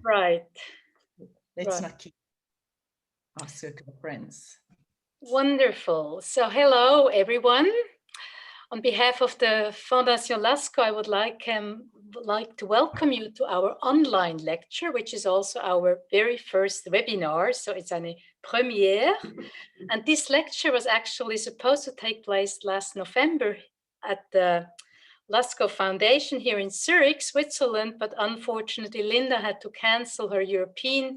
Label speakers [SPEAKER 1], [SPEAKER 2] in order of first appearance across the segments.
[SPEAKER 1] Right.
[SPEAKER 2] Let's not keep our circle of friends.
[SPEAKER 1] Wonderful. So hello, everyone. On behalf of the Fondation Lascaux, I would like to welcome you to our online lecture, which is also our very first webinar. So it's a premiere. And this lecture was actually supposed to take place last November at the Lascaux Foundation here in Zurich, Switzerland. But unfortunately, Linda had to cancel her European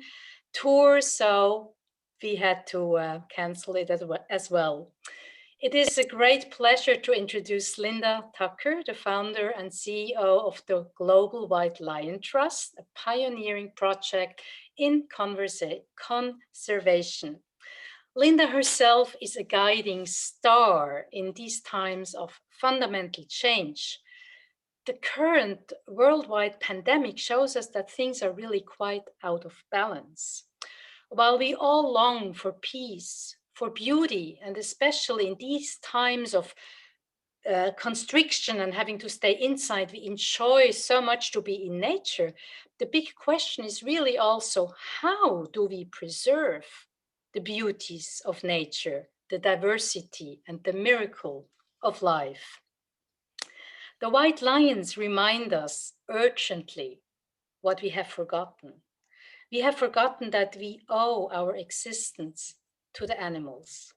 [SPEAKER 1] tour. So we had to cancel it as well. It is a great pleasure to introduce Linda Tucker, the founder and CEO of the Global White Lion Trust, a pioneering project in conservation. Linda herself is a guiding star in these times of fundamental change. The current worldwide pandemic shows us that things are really quite out of balance. While we all long for peace, for beauty, and especially in these times of constriction and having to stay inside, we enjoy so much to be in nature. The big question is really also, how do we preserve the beauties of nature, the diversity, and the miracle of life? The white lions remind us urgently what we have forgotten. We have forgotten that we owe our existence to the animals.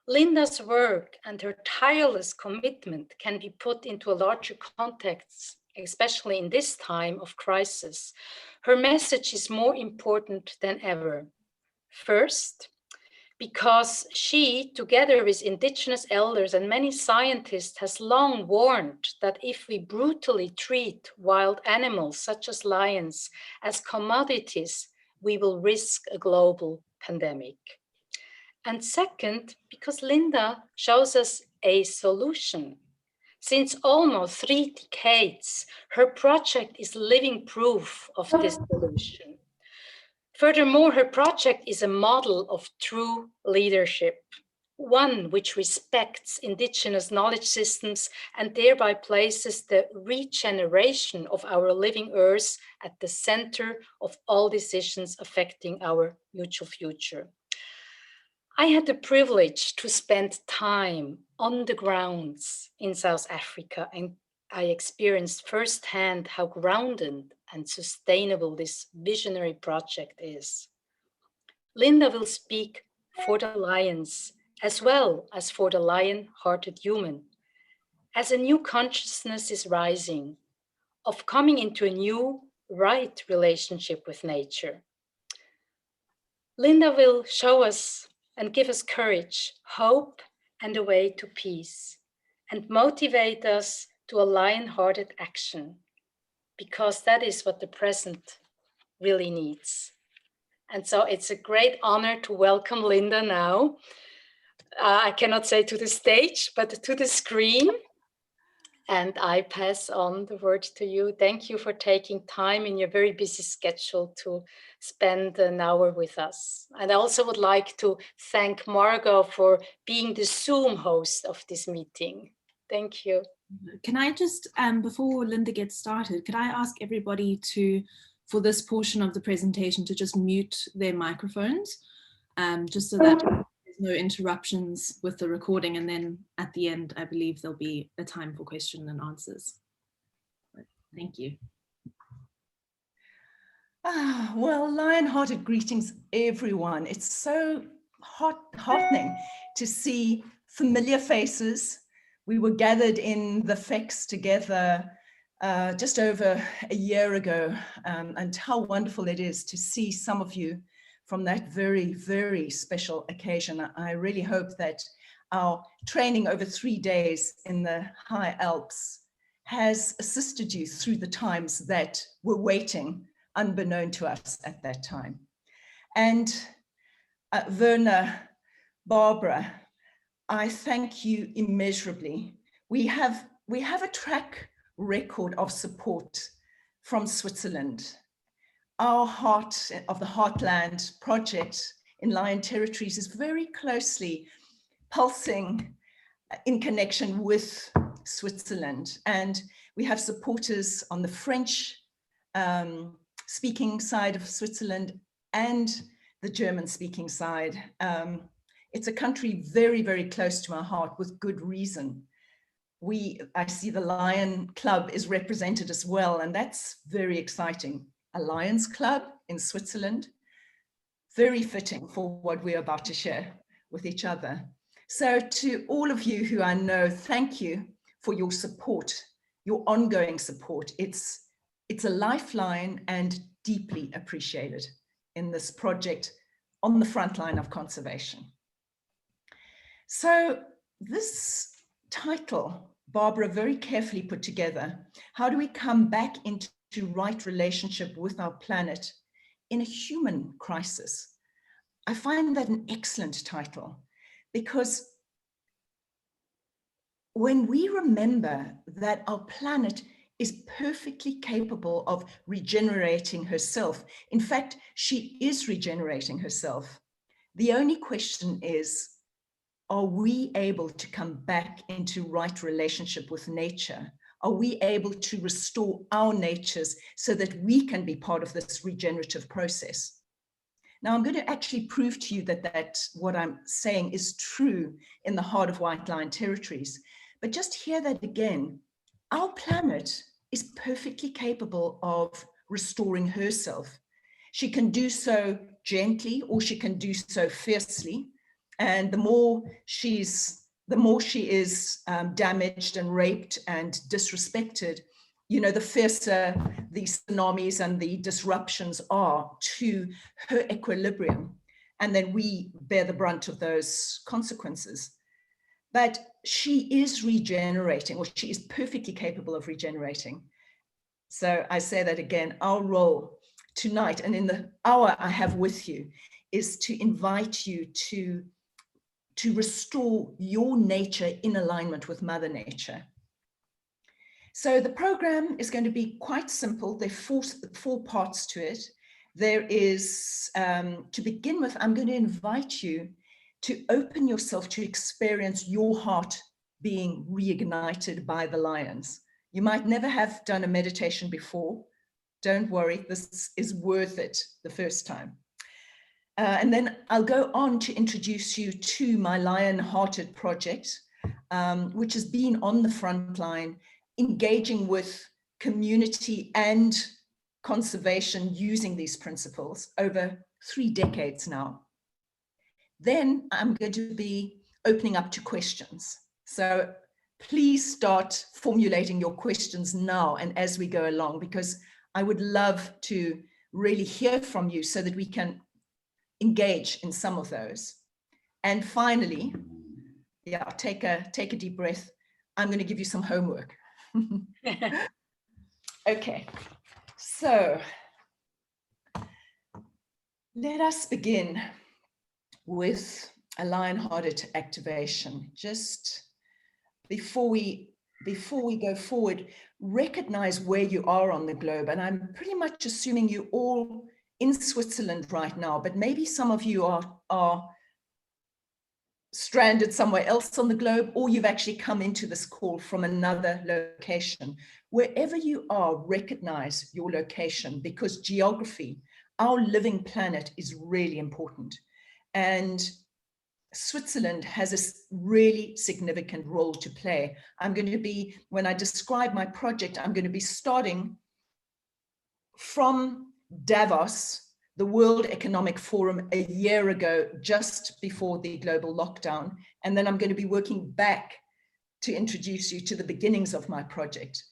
[SPEAKER 1] Linda's work and her tireless commitment can be put into a larger context, especially in this time of crisis. Her message is more important than ever. First, because she, together with indigenous elders and many scientists, has long warned that if we brutally treat wild animals such as lions as commodities, we will risk a global pandemic. And second, because Linda shows us a solution. Since almost 3 decades, her project is living proof of this solution. Furthermore, her project is a model of true leadership, one which respects indigenous knowledge systems and thereby places the regeneration of our living earth at the center of all decisions affecting our mutual future. I had the privilege to spend time on the grounds in South Africa, and I experienced firsthand how grounded and sustainable this visionary project is. Linda will speak for the lions as well as for the lion-hearted human, as a new consciousness is rising of coming into a new, right relationship with nature. Linda will show us and give us courage, hope, and a way to peace, and motivate us to a lion-hearted action, because that is what the present really needs. And so it's a great honor to welcome Linda now. I cannot say to the stage, but to the screen. And I pass on the word to you. Thank you for taking time in your very busy schedule to spend an hour with us. And I also would like to thank Margot for being the Zoom host of this meeting. Thank you.
[SPEAKER 3] Can I just, before Linda gets started, could I ask everybody to, for this portion of the presentation, to just mute their microphones, just so that there's no interruptions with the recording, and then at the end, I believe there'll be a time for question and answers. Thank you.
[SPEAKER 2] Well, lion-hearted greetings, everyone. It's so heartening to see familiar faces. We were gathered in the FEX together just over a year ago, and how wonderful it is to see some of you from that very, very special occasion. I really hope that our training over 3 days in the High Alps has assisted you through the times that were waiting, unbeknown to us at that time. And Werner, Barbara, I thank you immeasurably. We have a track record of support from Switzerland. Our Heart of the Heartland project in Lion Territories is very closely pulsing in connection with Switzerland. And we have supporters on the French speaking side of Switzerland and the German speaking side. It's a country very, very close to my heart with good reason. I see the Lion Club is represented as well, and that's very exciting. A Lions Club in Switzerland, very fitting for what we're about to share with each other. So to all of you who I know, thank you for your support, your ongoing support. It's a lifeline and deeply appreciated in this project on the front line of conservation. So this title, Barbara very carefully put together, how do we come back into right relationship with our planet in a human crisis? I find that an excellent title, because when we remember that our planet is perfectly capable of regenerating herself, in fact, she is regenerating herself. The only question is, are we able to come back into right relationship with nature? Are we able to restore our natures so that we can be part of this regenerative process? Now, I'm going to actually prove to you that what I'm saying is true in the heart of White Lion territories. But just hear that again. Our planet is perfectly capable of restoring herself. She can do so gently, or she can do so fiercely. And the more she is damaged and raped and disrespected, you know, the fiercer the tsunamis and the disruptions are to her equilibrium. And then we bear the brunt of those consequences. But she is regenerating, or she is perfectly capable of regenerating. So I say that again, our role tonight and in the hour I have with you is to invite you to restore your nature in alignment with Mother Nature. So the program is going to be quite simple. There are four parts to it. There is, to begin with, I'm going to invite you to open yourself to experience your heart being reignited by the lions. You might never have done a meditation before. Don't worry, this is worth it the first time. And then I'll go on to introduce you to my Lion-Hearted project, which has been on the front line, engaging with community and conservation using these principles over 3 decades now. Then I'm going to be opening up to questions. So please start formulating your questions now and as we go along, because I would love to really hear from you so that we can engage in some of those. And finally, yeah, take a deep breath. I'm going to give you some homework. Okay, so let us begin with a lion-hearted activation. Just before we go forward, recognize where you are on the globe. And I'm pretty much assuming you all in Switzerland right now, but maybe some of you are stranded somewhere else on the globe, or you've actually come into this call from another location. Wherever you are, recognize your location, because geography, our living planet, is really important. And Switzerland has a really significant role to play. I'm going to be, when I describe my project, I'm going to be starting from Davos, the World Economic Forum, a year ago, just before the global lockdown. And then I'm going to be working back to introduce you to the beginnings of my project.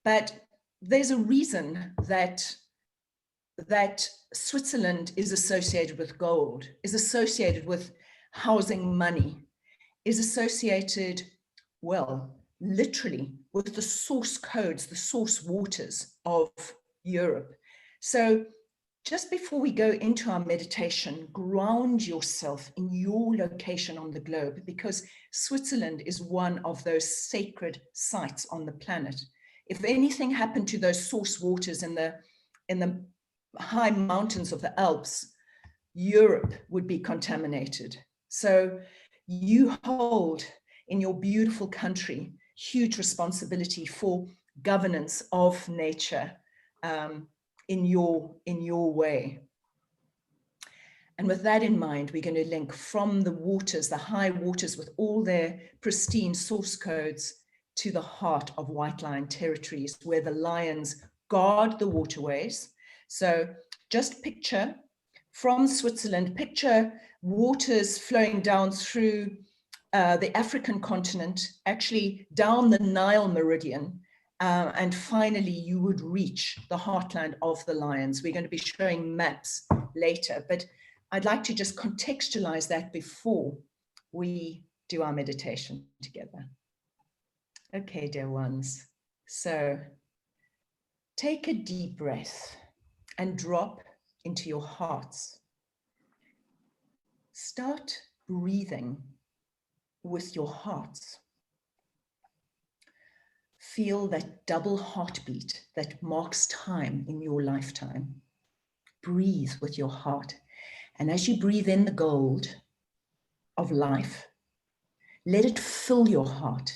[SPEAKER 2] But there's a reason that Switzerland is associated with gold, is associated with housing money, is associated, well, literally with the source codes, the source waters of Europe. So just before we go into our meditation, ground yourself in your location on the globe, because Switzerland is one of those sacred sites on the planet. If anything happened to those source waters in the high mountains of the Alps, Europe would be contaminated. So you hold in your beautiful country huge responsibility for governance of nature, in your way. And with that in mind, we're going to link from the waters, the high waters with all their pristine source codes, to the heart of White Lion territories, where the lions guard the waterways. So just picture from Switzerland, picture waters flowing down through the African continent, actually down the Nile meridian, and finally you would reach the heartland of the lions. We're going to be showing maps later, but I'd like to just contextualize that before we do our meditation together. Okay, dear ones. So take a deep breath and drop into your hearts. Start breathing with your hearts. Feel that double heartbeat that marks time in your lifetime. Breathe with your heart. And as you breathe in the gold of life, let it fill your heart.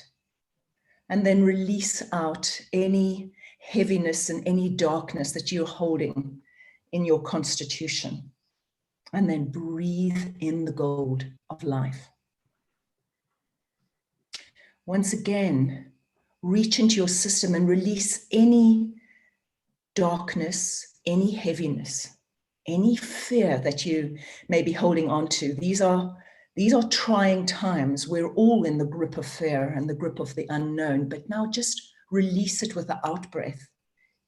[SPEAKER 2] And then release out any heaviness and any darkness that you're holding in your constitution. And then breathe in the gold of life. Once again, reach into your system and release any darkness, any heaviness, any fear that you may be holding on to. These are trying times. We're all in the grip of fear and the grip of the unknown, but now just release it with the out breath.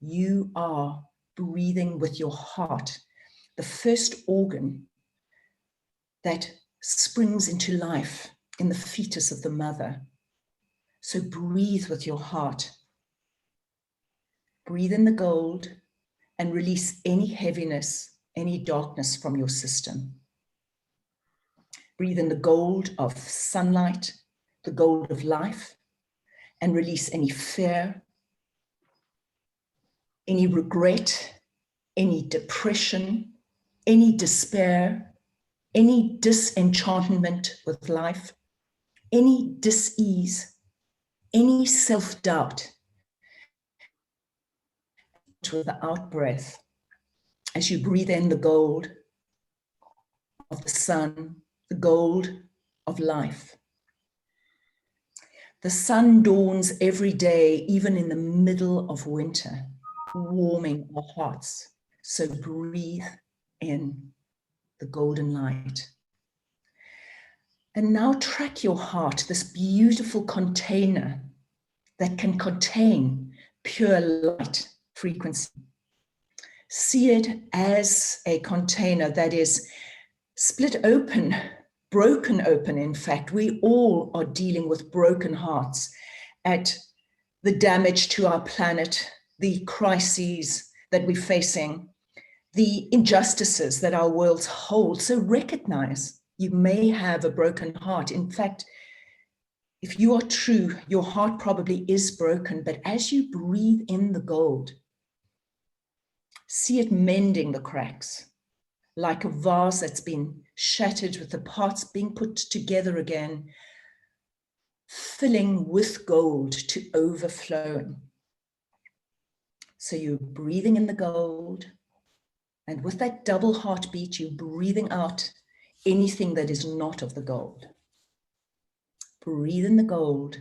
[SPEAKER 2] You are breathing with your heart, the first organ that springs into life in the fetus of the mother. So breathe with your heart. Breathe in the gold and release any heaviness, any darkness from your system. Breathe in the gold of sunlight, the gold of life, and release any fear, any regret, any depression, any despair, any disenchantment with life, any dis-ease, any self-doubt. With the out breath, as you breathe in the gold of the sun, the gold of life. The sun dawns every day, even in the middle of winter, warming our hearts. So breathe in the golden light. And now track your heart, this beautiful container that can contain pure light frequency. See it as a container that is split open, broken open. In fact, we all are dealing with broken hearts at the damage to our planet, the crises that we're facing, the injustices that our worlds hold. So recognize you may have a broken heart. In fact, if you are true, your heart probably is broken, but as you breathe in the gold, see it mending the cracks, like a vase that's been shattered with the parts being put together again, filling with gold to overflowing. So you're breathing in the gold, and with that double heartbeat, you're breathing out anything that is not of the gold. Breathe in the gold,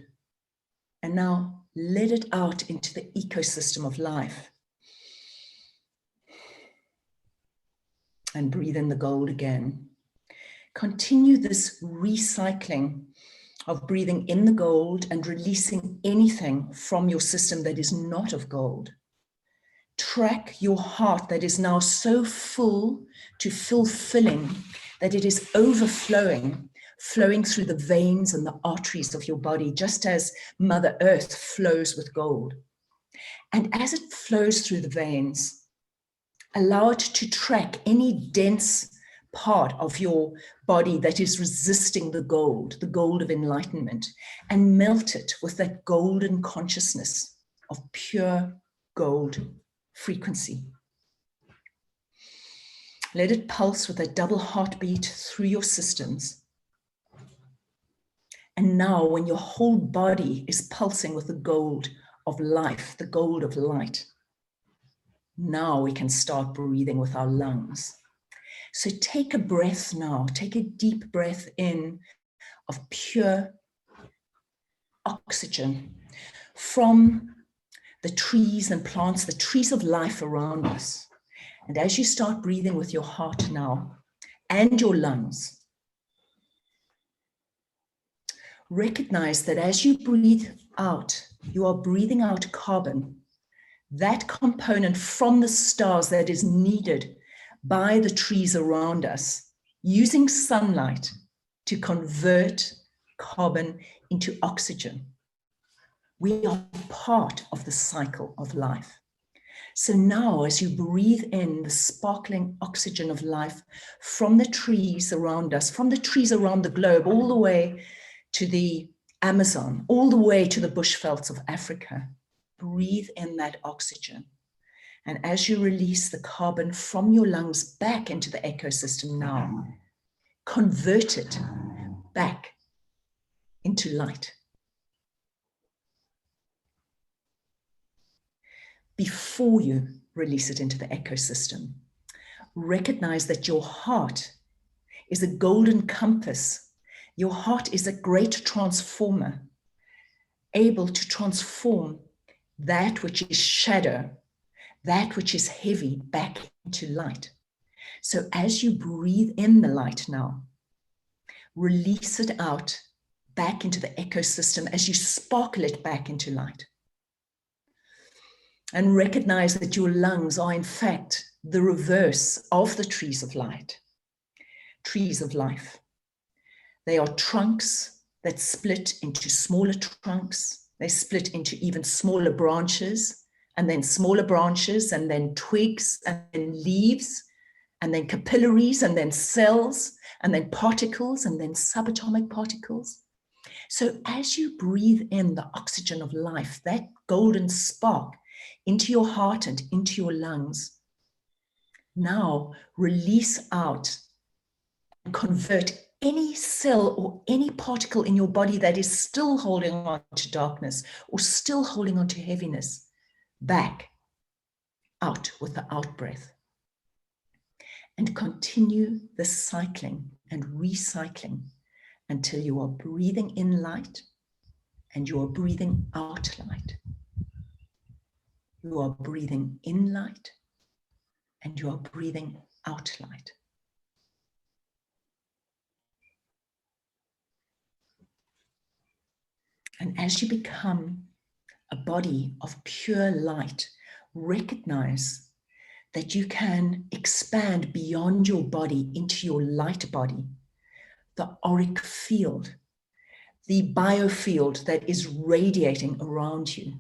[SPEAKER 2] and now let it out into the ecosystem of life. And breathe in the gold again. Continue this recycling of breathing in the gold and releasing anything from your system that is not of gold. Track your heart that is now so full to fulfilling that it is overflowing, flowing through the veins and the arteries of your body, just as Mother Earth flows with gold. And as it flows through the veins, allow it to track any dense part of your body that is resisting the gold of enlightenment, and melt it with that golden consciousness of pure gold frequency. Let it pulse with a double heartbeat through your systems. And now when your whole body is pulsing with the gold of life, the gold of light, Now we can start breathing with our lungs. So take a breath now, take a deep breath in of pure oxygen from the trees and plants, the trees of life around us. And as you start breathing with your heart now and your lungs, recognize that as you breathe out, you are breathing out carbon, that component from the stars that is needed by the trees around us, using sunlight to convert carbon into oxygen. We are part of the cycle of life. So now as you breathe in the sparkling oxygen of life from the trees around us, from the trees around the globe, all the way to the Amazon, all the way to the bushvelds of Africa, breathe in that oxygen. And as you release the carbon from your lungs back into the ecosystem now, convert it back into light. Before you release it into the ecosystem, recognize that your heart is a golden compass. Your heart is a great transformer, able to transform that which is shadow, that which is heavy, back into light. So as you breathe in the light now, release it out back into the ecosystem as you sparkle it back into light. And recognize that your lungs are in fact the reverse of the trees of light, trees of life. They are trunks that split into smaller trunks. They split into even smaller branches, and then smaller branches, and then twigs, and then leaves, and then capillaries, and then cells, and then particles, and then subatomic particles. So as you breathe in the oxygen of life, that golden spark into your heart and into your lungs, now release out and convert any cell or any particle in your body that is still holding on to darkness or still holding on to heaviness back out with the out breath. And continue the cycling and recycling until you are breathing in light and you are breathing out light. You are breathing in light and you are breathing out light. And as you become a body of pure light, recognize that you can expand beyond your body into your light body, the auric field, the biofield that is radiating around you.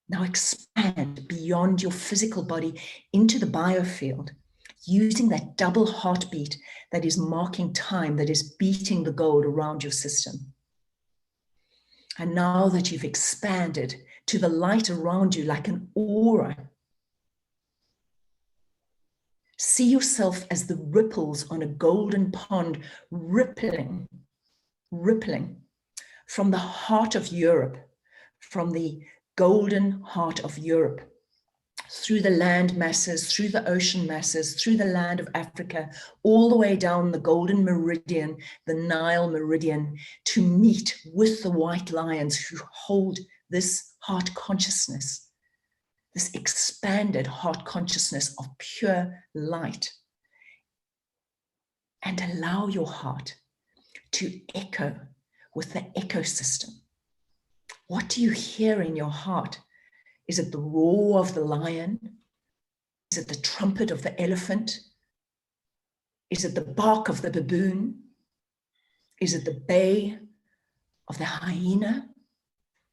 [SPEAKER 2] Now expand beyond your physical body into the biofield, using that double heartbeat that is marking time, that is beating the gold around your system. And now that you've expanded to the light around you like an aura, see yourself as the ripples on a golden pond, rippling from the heart of Europe, from the golden heart of Europe, through the land masses, through the ocean masses, through the land of Africa, all the way down the golden meridian, the Nile meridian, to meet with the white lions who hold this heart consciousness, this expanded heart consciousness of pure light. And allow your heart to echo with the ecosystem. What do you hear in your heart? Is it the roar of the lion? Is it the trumpet of the elephant? Is it the bark of the baboon? Is it the bay of the hyena?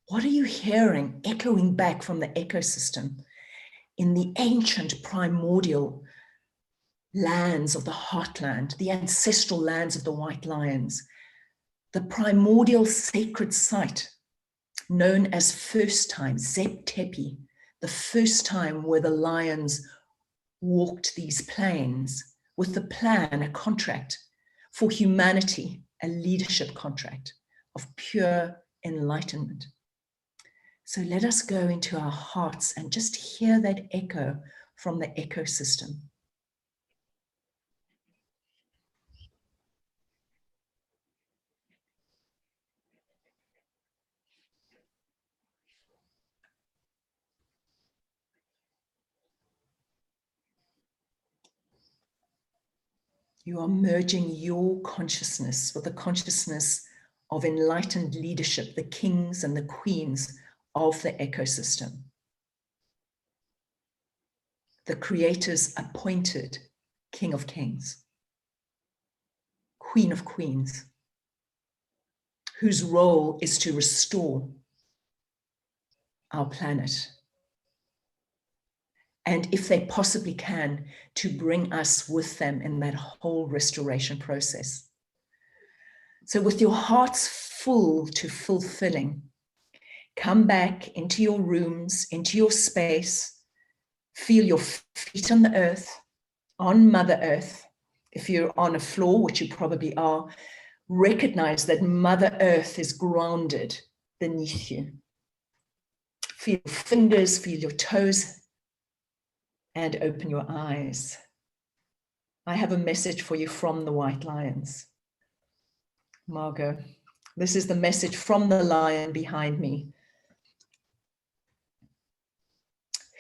[SPEAKER 2] What are you hearing echoing back from the ecosystem in the ancient primordial lands of the heartland, the ancestral lands of the white lions, the primordial sacred site known as first time, Zep Tepi, the first time where the lions walked these plains with the plan, a contract for humanity, a leadership contract of pure enlightenment. So let us go into our hearts and just hear that echo from the ecosystem. You are merging your consciousness with the consciousness of enlightened leadership, the kings and the queens of the ecosystem. The Creator's appointed King of Kings, Queen of Queens, whose role is to restore our planet. And if they possibly can, to bring us with them in that whole restoration process. So with your hearts full to fulfilling, come back into your rooms, into your space, feel your feet on the earth, on Mother Earth. If you're on a floor, which you probably are, recognize that Mother Earth is grounded beneath you. Feel your fingers, feel your toes, and open your eyes. I have a message for you from the White Lions. Margot, this is the message from the lion behind me,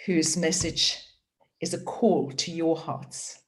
[SPEAKER 2] whose message is a call to your hearts.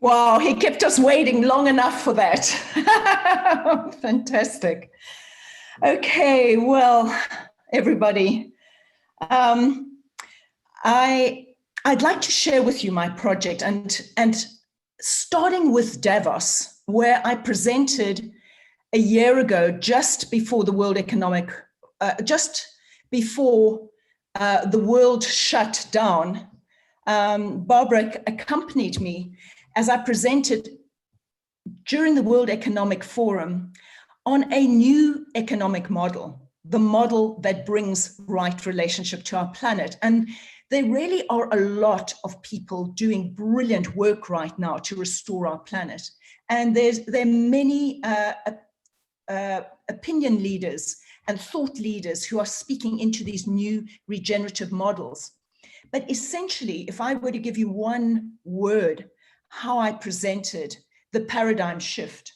[SPEAKER 2] Wow, he kept us waiting long enough for that. Fantastic. Okay, well, everybody, I'd like to share with you my project, and starting with Davos, where I presented a year ago, just before the World Economic, just before the world shut down. Barbara accompanied me as I presented during the World Economic Forum on a new economic model, the model that brings right relationship to our planet. And there really are a lot of people doing brilliant work right now to restore our planet. And there are many opinion leaders and thought leaders who are speaking into these new regenerative models. But essentially, if I were to give you one word, how I presented the paradigm shift,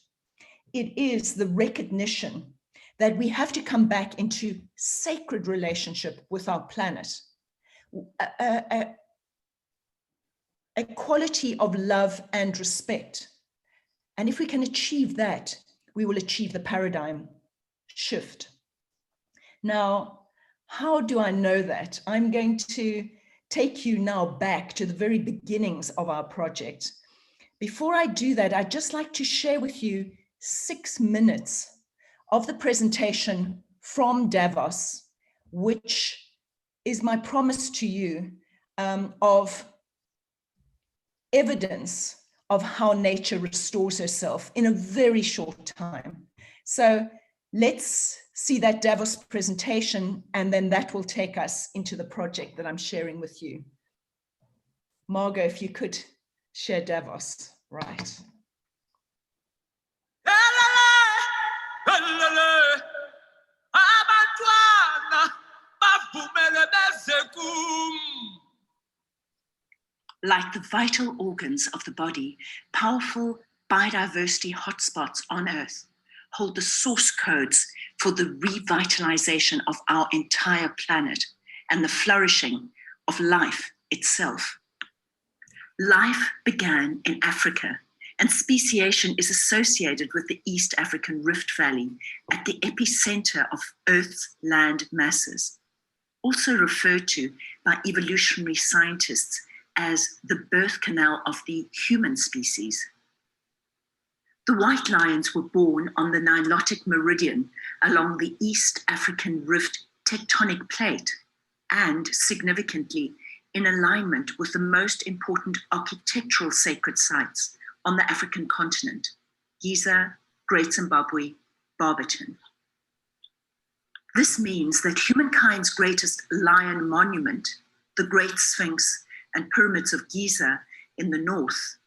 [SPEAKER 2] it is the recognition that we have to come back into sacred relationship with our planet, a quality of love and respect. And if we can achieve that, we will achieve the paradigm shift. Now, how do I know that? I'm going to take you now back to the very beginnings of our project. Before I do that, I'd just like to share with you 6 minutes of the presentation from Davos, which is my promise to you of evidence of how nature restores herself in a very short time. So let's see that Davos presentation, and then that will take us into the project that I'm sharing with you. Margot, if you could share Davos, right.
[SPEAKER 4] Like the vital organs of the body, powerful biodiversity hotspots on Earth hold the source codes for the revitalization of our entire planet and the flourishing of life itself. Life began in Africa, and speciation is associated with the East African Rift Valley at the epicenter of Earth's land masses, also referred to by evolutionary scientists as the birth canal of the human species. The white lions were born on the Nilotic meridian along the East African Rift tectonic plate, and significantly in alignment with the most important architectural sacred sites on the African continent, Giza, Great Zimbabwe, Barberton. This means that humankind's greatest lion monument, the Great Sphinx and pyramids of Giza in the north,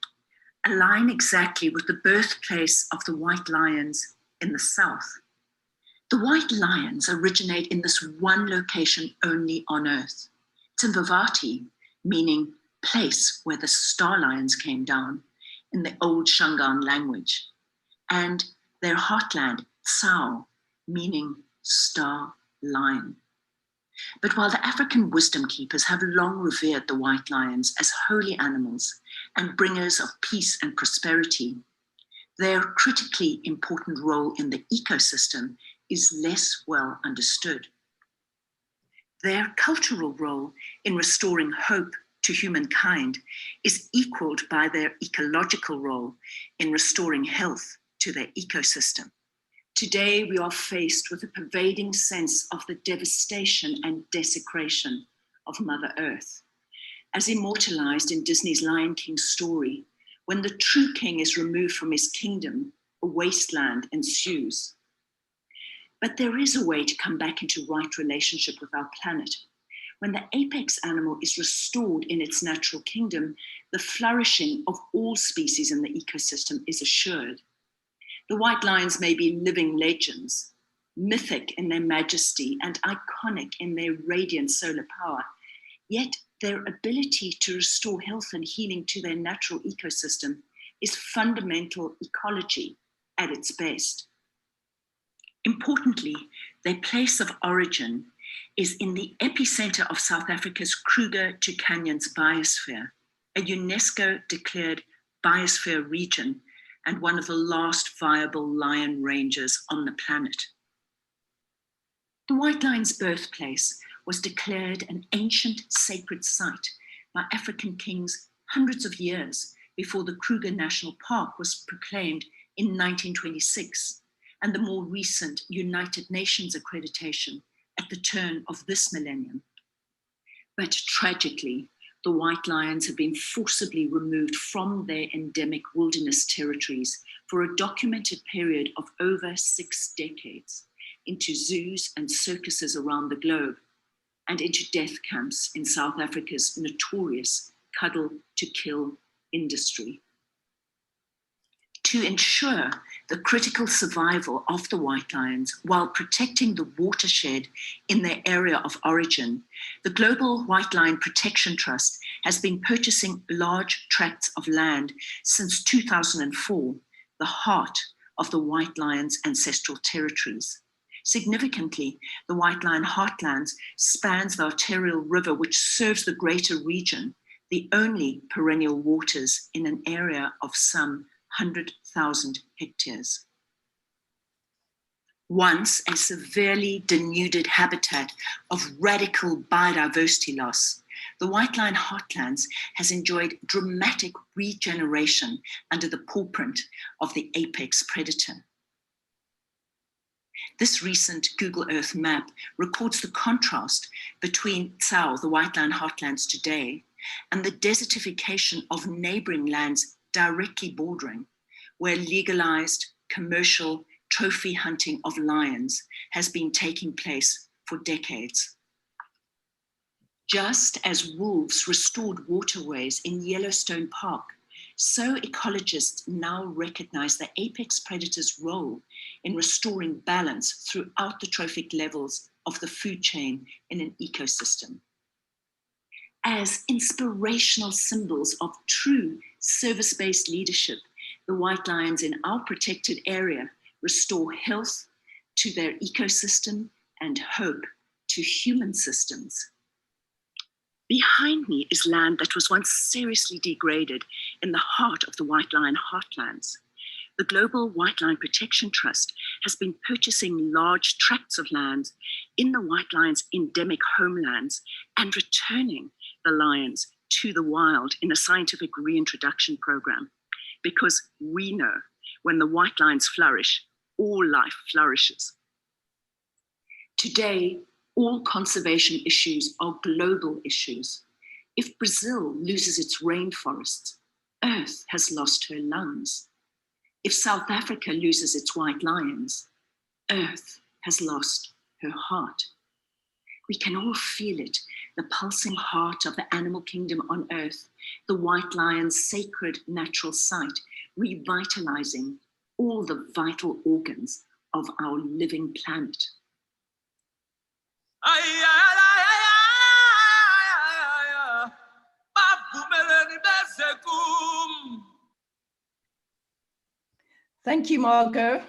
[SPEAKER 4] align exactly with the birthplace of the white lions in the south. The white lions originate in this one location only on Earth, Timvavati, meaning place where the star lions came down in the old Shangaan language, and their heartland, Tsao, meaning star lion. But while the African wisdom keepers have long revered the white lions as holy animals and bringers of peace and prosperity, their critically important role in the ecosystem is less well understood. Their cultural role in restoring hope to humankind is equaled by their ecological role in restoring health to their ecosystem. Today, we are faced with a pervading sense of the devastation and desecration of Mother Earth. As immortalized in Disney's Lion King story, when the true king is removed from his kingdom, a wasteland ensues. But there is a way to come back into right relationship with our planet. When the apex animal is restored in its natural kingdom, the flourishing of all species in the ecosystem is assured. The white lions may be living legends, mythic in their majesty and iconic in their radiant solar power, yet their ability to restore health and healing to their natural ecosystem is fundamental ecology at its best. Importantly, their place of origin is in the epicenter of South Africa's Kruger to Canyons biosphere, a UNESCO-declared biosphere region and one of the last viable lion ranges on the planet. The white lion's birthplace was declared an ancient sacred site by African kings hundreds of years before the Kruger National Park was proclaimed in 1926, and the more recent United Nations accreditation at the turn of this millennium. But tragically, the white lions have been forcibly removed from their endemic wilderness territories for a documented period of over 6 decades into zoos and circuses around the globe and into death camps in South Africa's notorious cuddle to kill industry. To ensure the critical survival of the white lions while protecting the watershed in their area of origin, the Global White Lion Protection Trust has been purchasing large tracts of land since 2004, the heart of the white lion's ancestral territories. Significantly, the White Lion Heartlands spans the arterial river which serves the greater region, the only perennial waters in an area of some 100,000 hectares. Once a severely denuded habitat of radical biodiversity loss, the White Lion Heartlands has enjoyed dramatic regeneration under the paw print of the apex predator. This recent Google Earth map records the contrast between Tsao, the White Lion Heartlands today, and the desertification of neighboring lands directly bordering, where legalized commercial trophy hunting of lions has been taking place for decades. Just as wolves restored waterways in Yellowstone Park, so ecologists now recognize the apex predator's role in restoring balance throughout the trophic levels of the food chain in an ecosystem. As inspirational symbols of true service-based leadership, the white lions in our protected area restore health to their ecosystem and hope to human systems. Behind me is land that was once seriously degraded in the heart of the White Lion Heartlands. The Global White Lion Protection Trust has been purchasing large tracts of land in the white lion's endemic homelands and returning the lions to the wild in a scientific reintroduction program, because we know when the white lions flourish, all life flourishes. Today, all conservation issues are global issues. If Brazil loses its rainforests, Earth has lost her lungs. If South Africa loses its white lions, Earth has lost her heart. We can all feel it, the pulsing heart of the animal kingdom on Earth, the white lion's sacred natural site, revitalizing all the vital organs of our living planet.
[SPEAKER 2] Thank you, Margot.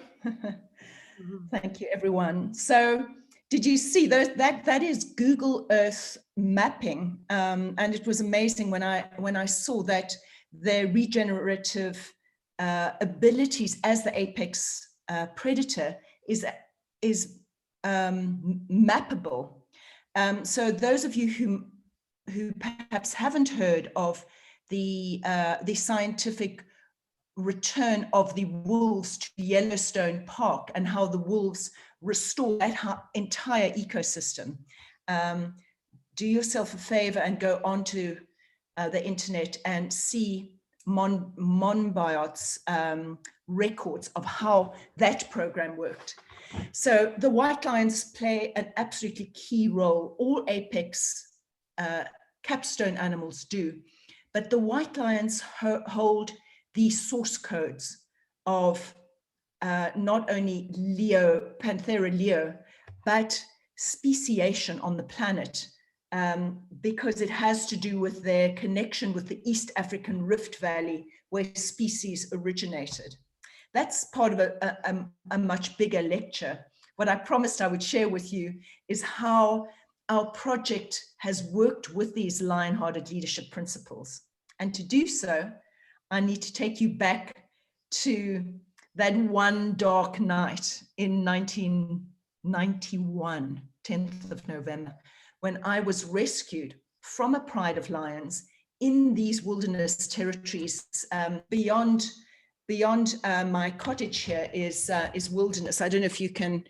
[SPEAKER 2] Thank you, everyone. So did you see that is Google Earth mapping, and it was amazing when I saw that their regenerative abilities as the apex predator is mappable. So those of you who perhaps haven't heard of the scientific return of the wolves to Yellowstone Park and how the wolves restore that entire ecosystem, do yourself a favor and go onto the internet and see Monbiot's records of how that program worked. So the white lions play an absolutely key role. All apex capstone animals do, but the white lions hold the source codes of not only Panthera leo, but speciation on the planet, because it has to do with their connection with the East African Rift Valley, where species originated. That's part of a much bigger lecture. What I promised I would share with you is how our project has worked with these lion-hearted leadership principles. And to do so, I need to take you back to that one dark night in 1991, 10th of November, when I was rescued from a pride of lions in these wilderness territories. Beyond my cottage here is wilderness. I don't know if you can,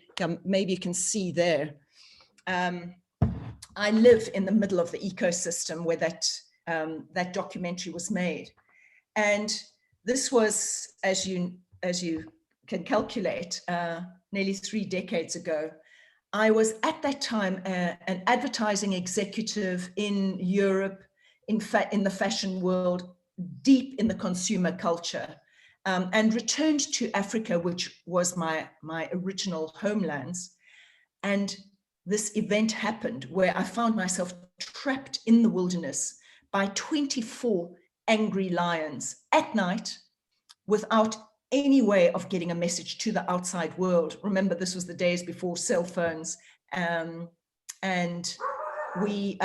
[SPEAKER 2] maybe you can see there. I live in the middle of the ecosystem where that documentary was made. And this was, as you can calculate, nearly 3 decades ago. I was at that time an advertising executive in Europe, in the fashion world, deep in the consumer culture, and returned to Africa, which was my original homelands. And this event happened where I found myself trapped in the wilderness by 24 angry lions at night without any way of getting a message to the outside world. Remember, this was the days before cell phones, and we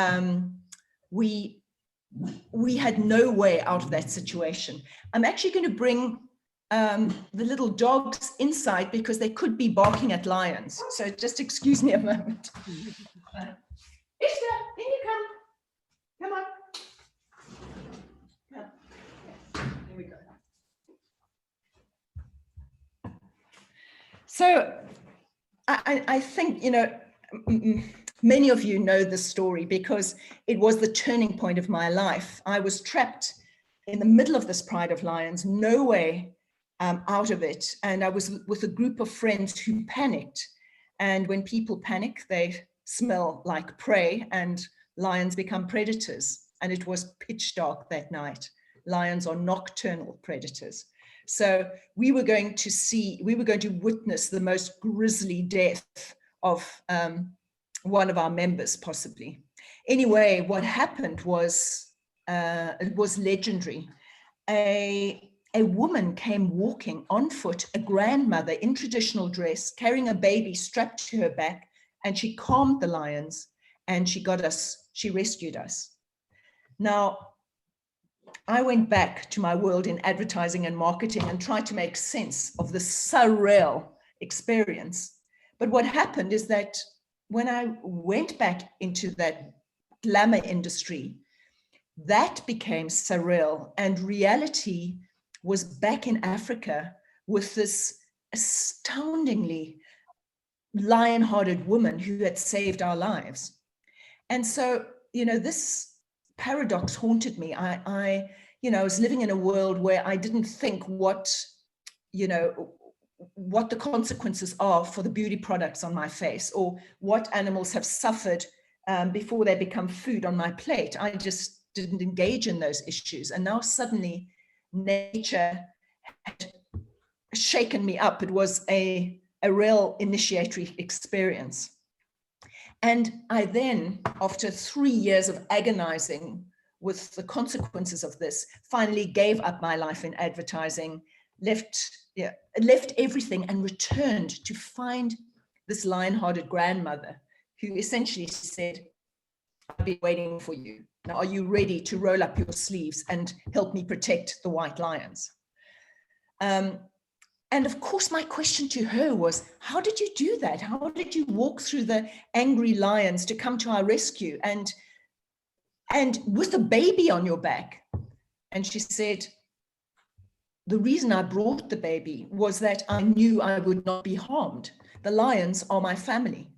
[SPEAKER 2] had no way out of that situation. I'm actually going to bring the little dogs inside because they could be barking at lions. So just excuse me a moment. Ishka, in you come. Come on. Come. Here we go. So I think, you know, many of you know this story because it was the turning point of my life. I was trapped in the middle of this pride of lions, no way out of it. And I was with a group of friends who panicked. And when people panic, they smell like prey and lions become predators. And it was pitch dark that night. Lions are nocturnal predators. So we were going to witness the most grisly death of one of our members, possibly. Anyway, what happened was, it was legendary. A woman came walking on foot, a grandmother in traditional dress, carrying a baby strapped to her back, and she calmed the lions and she rescued us. Now, I went back to my world in advertising and marketing and tried to make sense of this surreal experience. But what happened is that when I went back into that glamour industry, that became surreal, and reality was back in Africa with this astoundingly lion-hearted woman who had saved our lives. And so, you know, this paradox haunted me. I was living in a world where I didn't think what the consequences are for the beauty products on my face, or what animals have suffered before they become food on my plate. I just didn't engage in those issues. And now suddenly nature had shaken me up. It was a real initiatory experience. And I then, after 3 years of agonizing with the consequences of this, finally gave up my life in advertising, left everything and returned to find this lion-hearted grandmother who essentially said, I've been waiting for you. Now, are you ready to roll up your sleeves and help me protect the white lions? And of course, my question to her was, how did you do that? How did you walk through the angry lions to come to our rescue and with a baby on your back? And she said, the reason I brought the baby was that I knew I would not be harmed. The lions are my family.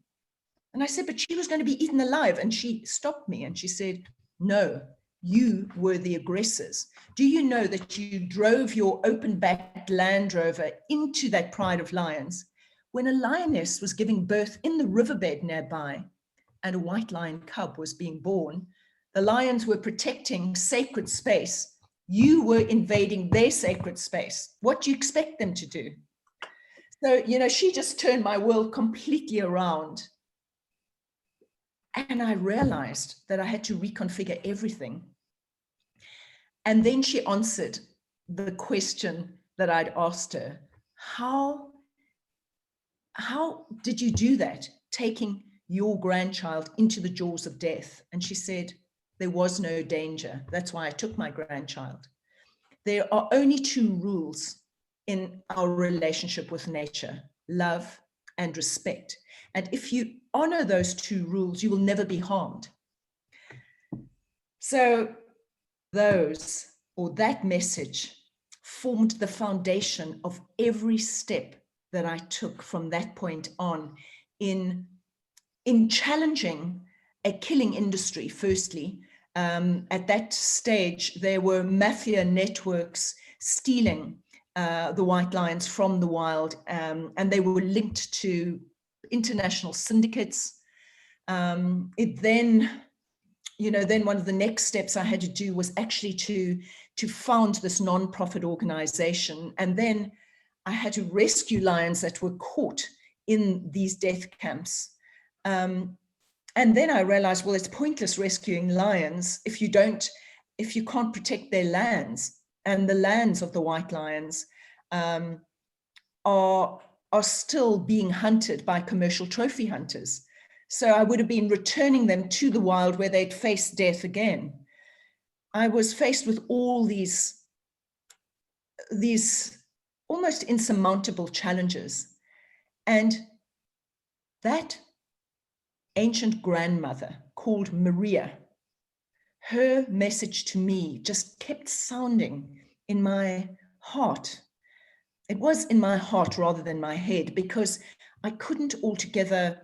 [SPEAKER 2] And I said, but she was going to be eaten alive. And she stopped me and she said, no, you were the aggressors. Do you know that you drove your open-backed Land Rover into that pride of lions when a lioness was giving birth in the riverbed nearby and a white lion cub was being born? The lions were protecting sacred space. You were invading their sacred space. What do you expect them to do? So, you know, she just turned my world completely around. And I realized that I had to reconfigure everything. And then she answered the question that I'd asked her. How did you do that, taking your grandchild into the jaws of death? And she said, there was no danger. That's why I took my grandchild. there are only two rules in our relationship with nature: love and respect. And if you honor those two rules, you will never be harmed. So that message formed the foundation of every step that I took from that point on in challenging a killing industry. Firstly, at that stage, there were mafia networks stealing the white lions from the wild, and they were linked to international syndicates. Then one of the next steps I had to do was actually to found this non-profit organization. And then I had to rescue lions that were caught in these death camps. And then I realized, well, it's pointless rescuing lions if you can't protect their lands. And the lands of the white lions are still being hunted by commercial trophy hunters. So I would have been returning them to the wild where they'd face death again. I was faced with all these almost insurmountable challenges. And that ancient grandmother called Maria, her message to me just kept sounding in my heart. It was in my heart rather than my head, because I couldn't altogether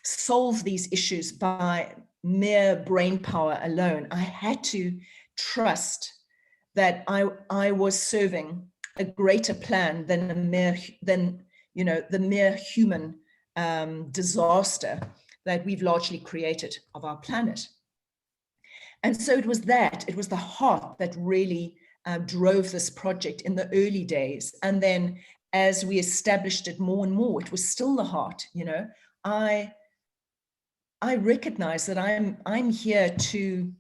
[SPEAKER 2] solve these issues by mere brain power alone. I had to trust that I was serving a greater plan than the mere human disaster that we've largely created of our planet. And so it was the heart that really drove this project in the early days. And then as we established it more and more, it was still the heart. I recognize that I'm here to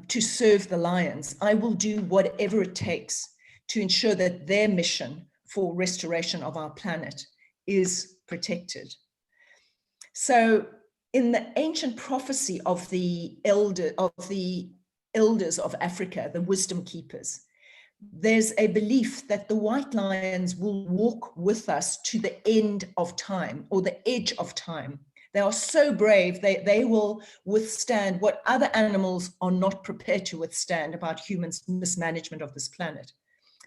[SPEAKER 2] serve the lions. I will do whatever it takes to ensure that their mission for restoration of our planet is protected. So in the ancient prophecy of the elders of Africa, the wisdom keepers, there's a belief that the white lions will walk with us to the end of time, or the edge of time. They are so brave, they will withstand what other animals are not prepared to withstand about humans' mismanagement of this planet.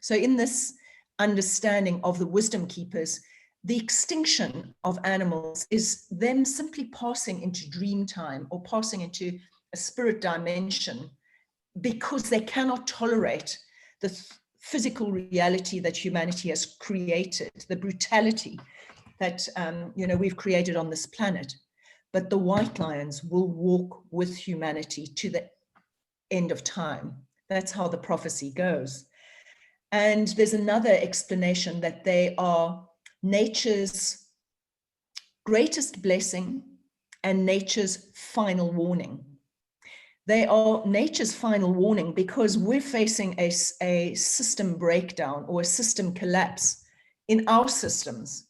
[SPEAKER 2] So in this understanding of the wisdom keepers, the extinction of animals is them simply passing into dream time or passing into a spirit dimension, because they cannot tolerate the physical reality that humanity has created, the brutality that we've created on this planet. But the white lions will walk with humanity to the end of time. That's how the prophecy goes. And there's another explanation that they are nature's greatest blessing and nature's final warning. They are nature's final warning because we're facing a system breakdown or a system collapse in our systems.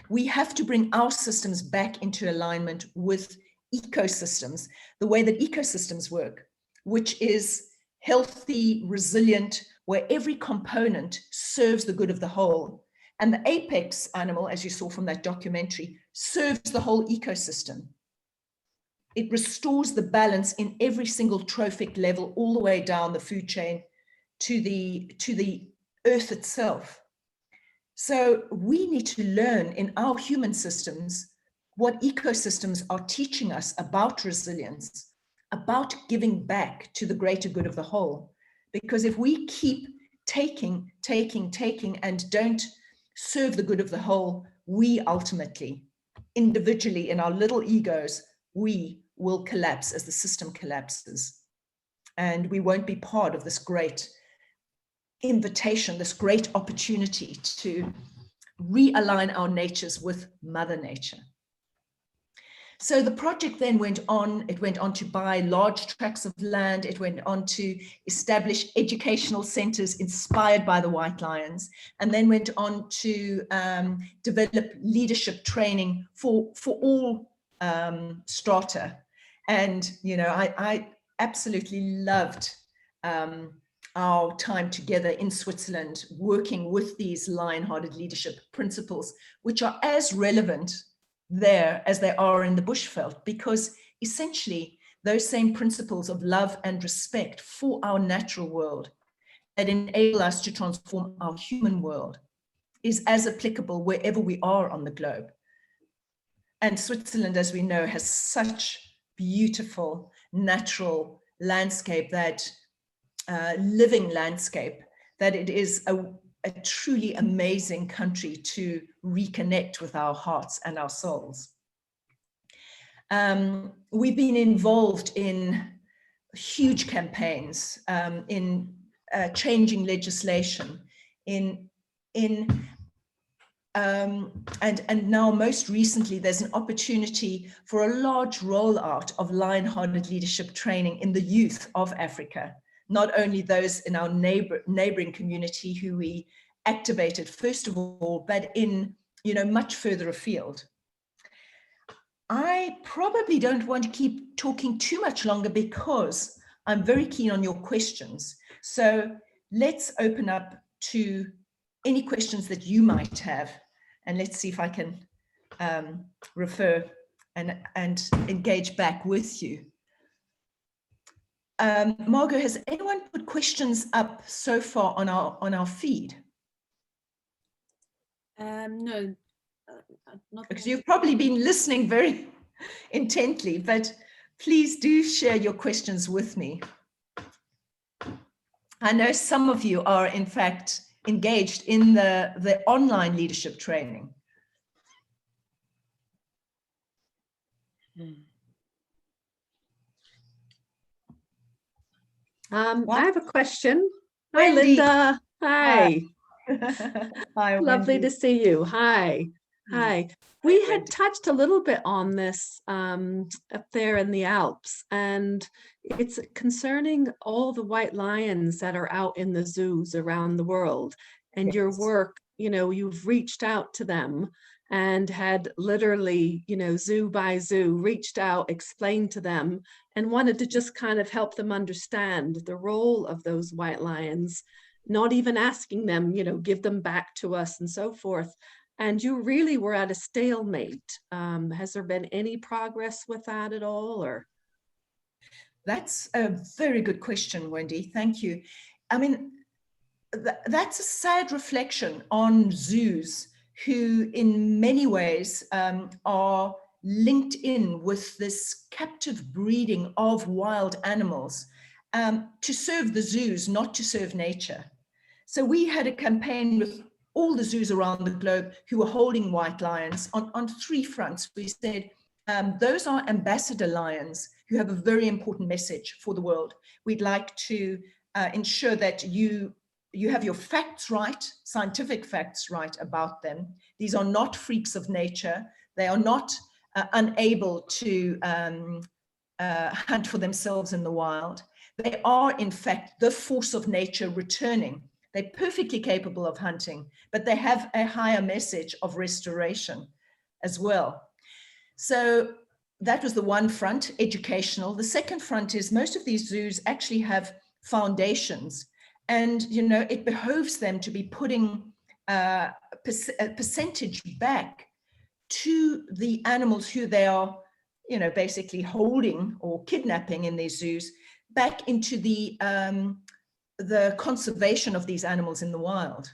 [SPEAKER 2] We have to bring our systems back into alignment with ecosystems, the way that ecosystems work, which is healthy, resilient, where every component serves the good of the whole. And the apex animal, as you saw from that documentary, serves the whole ecosystem. It restores the balance in every single trophic level, all the way down the food chain to the earth itself. So we need to learn in our human systems what ecosystems are teaching us about resilience, about giving back to the greater good of the whole. Because if we keep taking, and don't serve the good of the whole, we ultimately, individually in our little egos, we will collapse as the system collapses. And we won't be part of this great invitation, this great opportunity to realign our natures with Mother Nature. So the project then went on. It went on to buy large tracts of land. It went on to establish educational centers inspired by the white lions, and then went on to develop leadership training for all strata. And I absolutely loved our time together in Switzerland, working with these lion-hearted leadership principles, which are as relevant there as they are in the bushveld, because essentially those same principles of love and respect for our natural world that enable us to transform our human world is as applicable wherever we are on the globe. And Switzerland, as we know, has such beautiful natural landscape, that living landscape, that it is a truly amazing country to reconnect with our hearts and our souls. We've been involved in huge campaigns, in changing legislation, and now most recently, there's an opportunity for a large rollout of lion-hearted leadership training in the youth of Africa, not only those in our neighboring community who we activated first of all, but in, much further afield. I probably don't want to keep talking too much longer because I'm very keen on your questions. So let's open up to any questions that you might have, and let's see if I can refer and engage back with you. Margot, has anyone put questions up so far on our feed?
[SPEAKER 3] No, not
[SPEAKER 2] because you've probably been listening very intently, but please do share your questions with me. I know some of you are in fact engaged in the online leadership training.
[SPEAKER 5] I have a question.
[SPEAKER 2] Wendy.
[SPEAKER 5] Hi, Linda. Hi.
[SPEAKER 2] Hi,
[SPEAKER 5] Lovely
[SPEAKER 2] Wendy.
[SPEAKER 5] to see you. Hi. Hi. We had touched a little bit on this up there in the Alps, and it's concerning all the white lions that are out in the zoos around the world. And your work, you've reached out to them and had literally, zoo by zoo, reached out, explained to them, and wanted to just kind of help them understand the role of those white lions, not even asking them, give them back to us and so forth. And you really were at a stalemate. Has there been any progress with that at all, or?
[SPEAKER 2] That's a very good question, Wendy. Thank you. I mean, that's a sad reflection on zoos, who in many ways are linked in with this captive breeding of wild animals to serve the zoos, not to serve nature. So we had a campaign with all the zoos around the globe who were holding white lions on three fronts. We said, those are ambassador lions who have a very important message for the world. We'd like to ensure that you have your facts right, scientific facts right about them. These are not freaks of nature. They are not unable to hunt for themselves in the wild. They are, in fact, the force of nature returning. They're perfectly capable of hunting, but they have a higher message of restoration as well. So that was the one front, educational. The second front is most of these zoos actually have foundations, and it behoves them to be putting a percentage back to the animals who they are, basically holding or kidnapping in these zoos, back into the conservation of these animals in the wild.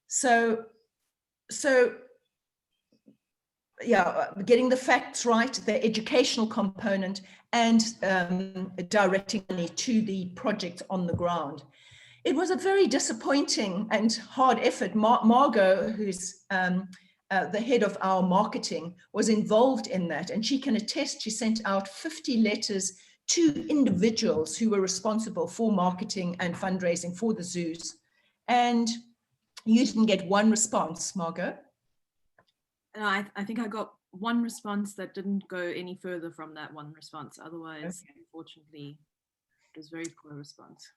[SPEAKER 2] So yeah, getting the facts right, the educational component, and directing money to the project on the ground. It was a very disappointing and hard effort. Margot, who's the head of our marketing, was involved in that, and she can attest. She sent out 50 letters to individuals who were responsible for marketing and fundraising for the zoos. And you didn't get one response, Margot?
[SPEAKER 3] No, I think I got one response that didn't go any further from that one response. Otherwise, okay. Unfortunately, it was a very poor response.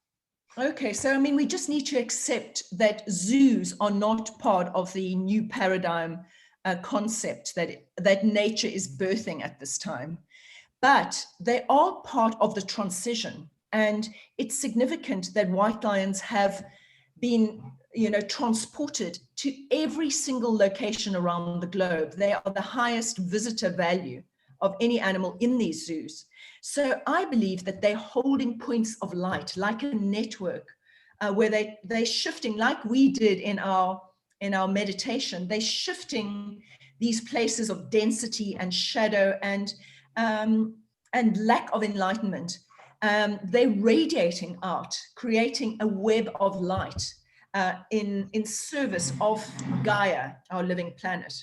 [SPEAKER 2] Okay, so I mean, we just need to accept that zoos are not part of the new paradigm concept that nature is birthing at this time. But they are part of the transition. And it's significant that white lions have been, transported to every single location around the globe. They are the highest visitor value of any animal in these zoos. So I believe that they're holding points of light, like a network, where they're shifting, like we did in our meditation. They're shifting these places of density and shadow and lack of enlightenment. They're radiating out, creating a web of light in service of Gaia, our living planet.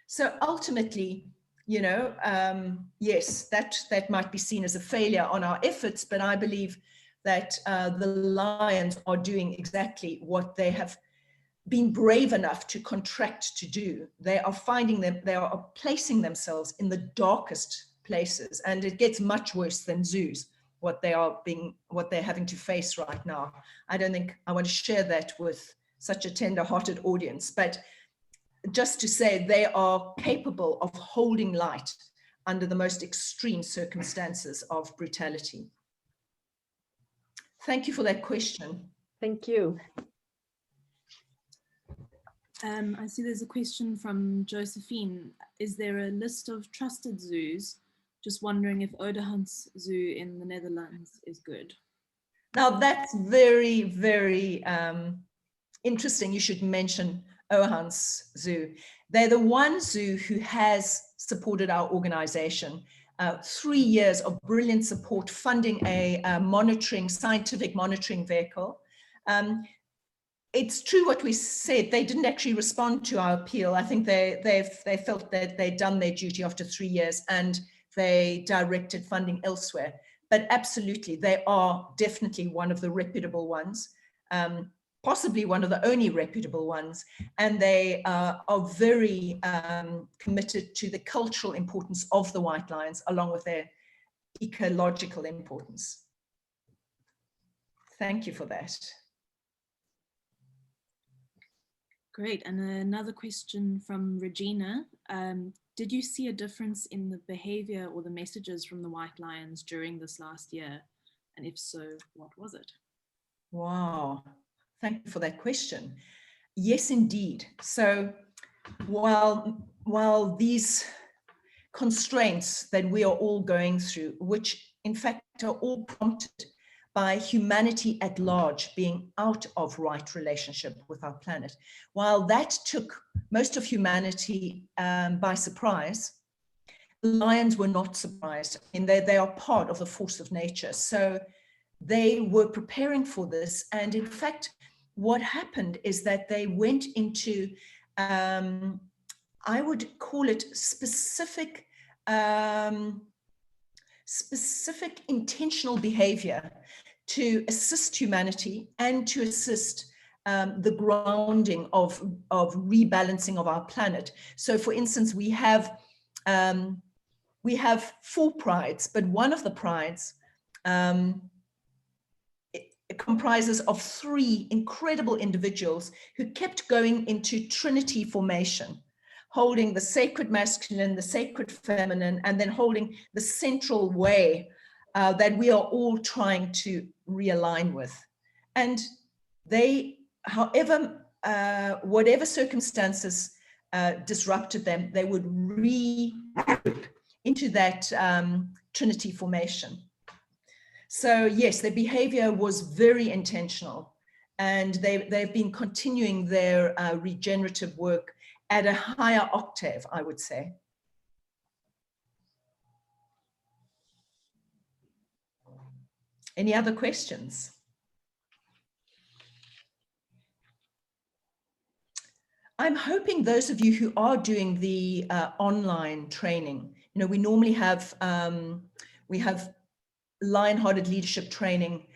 [SPEAKER 2] So ultimately, yes, that might be seen as a failure on our efforts, but I believe that the lions are doing exactly what they have been brave enough to contract to do. They are they are placing themselves in the darkest places, and it gets much worse than zoos, what they're having to face right now. I don't think I want to share that with such a tender-hearted audience, but just to say they are capable of holding light under the most extreme circumstances of brutality. Thank you for that question.
[SPEAKER 5] Thank you.
[SPEAKER 3] I see there's a question from Josephine. Is there a list of trusted zoos? Just wondering if Oudehunt's Zoo in the Netherlands is good.
[SPEAKER 2] Now that's very, very interesting. You should mention Oudehunt's Zoo. They're the one zoo who has supported our organization. 3 years of brilliant support, funding a scientific monitoring vehicle. It's true what we said. They didn't actually respond to our appeal. I think they felt that they'd done their duty after 3 years and they directed funding elsewhere. But absolutely, they are definitely one of the reputable ones, possibly one of the only reputable ones. And they are very committed to the cultural importance of the white lions, along with their ecological importance. Thank you for that.
[SPEAKER 3] Great. And another question from Regina. Did you see a difference in the behavior or the messages from the white lions during this last year? And if so, what was it?
[SPEAKER 2] Wow. Thank you for that question. Yes, indeed. So while these constraints that we are all going through, which in fact are all prompted by humanity at large being out of right relationship with our planet. While that took most of humanity by surprise, lions were not surprised. I mean, they are part of the force of nature. So they were preparing for this. And in fact, what happened is that they went into, I would call it specific intentional behavior to assist humanity and to assist the grounding of rebalancing of our planet. So for instance, we have 4 prides, but one of the prides it comprises of 3 incredible individuals who kept going into Trinity formation, holding the sacred masculine, the sacred feminine, and then holding the central way that we are all trying to realign with. And they, however, whatever circumstances disrupted them, they would re-group into that Trinity formation. So yes, their behavior was very intentional, and they've been continuing their regenerative work at a higher octave, I would say. Any other questions? I'm hoping those of you who are doing the online training, we normally have, we have lion-hearted leadership training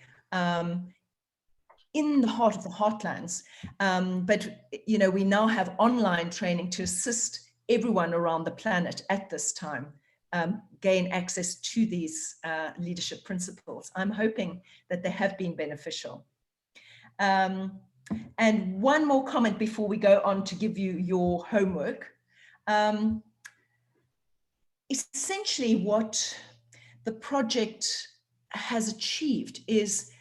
[SPEAKER 2] in the heart of the heartlands. But, we now have online training to assist everyone around the planet at this time gain access to these leadership principles. I'm hoping that they have been beneficial. And one more comment before we go on to give you your homework. Essentially what the project has achieved is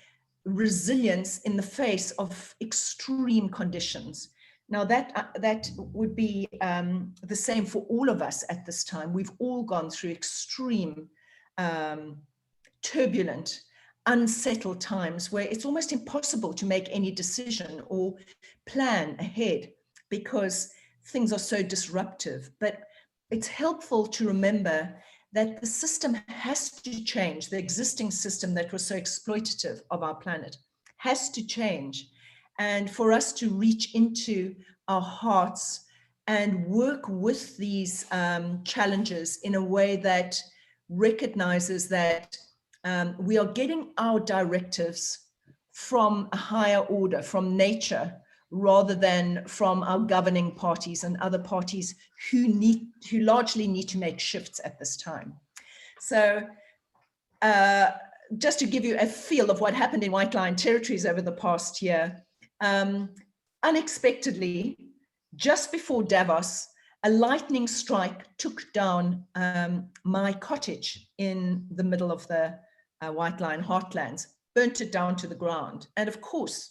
[SPEAKER 2] resilience in the face of extreme conditions. Now that would be the same for all of us at this time. We've all gone through extreme, turbulent, unsettled times where it's almost impossible to make any decision or plan ahead because things are so disruptive. But it's helpful to remember that the system has to change. The existing system that was so exploitative of our planet has to change. And for us to reach into our hearts and work with these challenges in a way that recognizes that we are getting our directives from a higher order, from nature, rather than from our governing parties and other parties who largely need to make shifts at this time. So just to give you a feel of what happened in White Lion territories over the past year, unexpectedly, just before Davos, a lightning strike took down my cottage in the middle of the White Lion heartlands, burnt it down to the ground. And of course,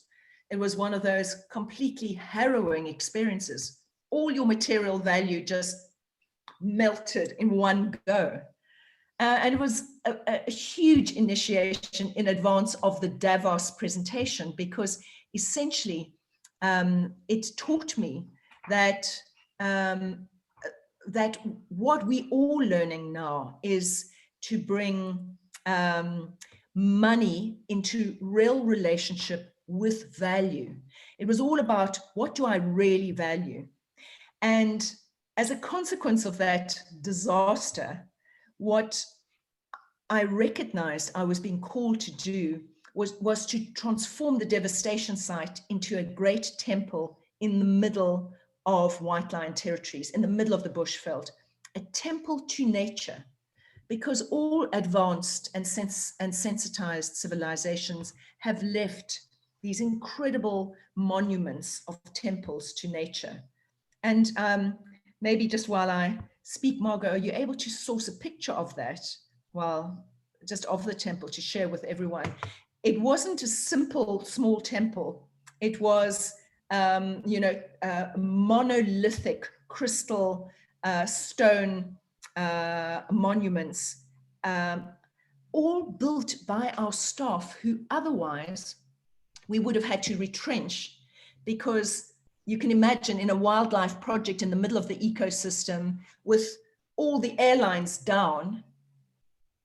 [SPEAKER 2] it was one of those completely harrowing experiences. All your material value just melted in one go. And it was a huge initiation in advance of the Davos presentation, because essentially it taught me that that what we're all learning now is to bring money into real relationship with value. It was all about, what do I really value? And as a consequence of that disaster, what I recognized I was being called to do was to transform the devastation site into a great temple in the middle of White Lion territories, in the middle of the bushveld, a temple to nature. Because all advanced and sensitized civilizations have left these incredible monuments of temples to nature. And maybe just while I speak, Margot, are you able to source a picture of that? Well, just of the temple to share with everyone. It wasn't a simple, small temple. It was, monolithic crystal stone monuments, all built by our staff, who otherwise we would have had to retrench, because you can imagine, in a wildlife project in the middle of the ecosystem with all the airlines down,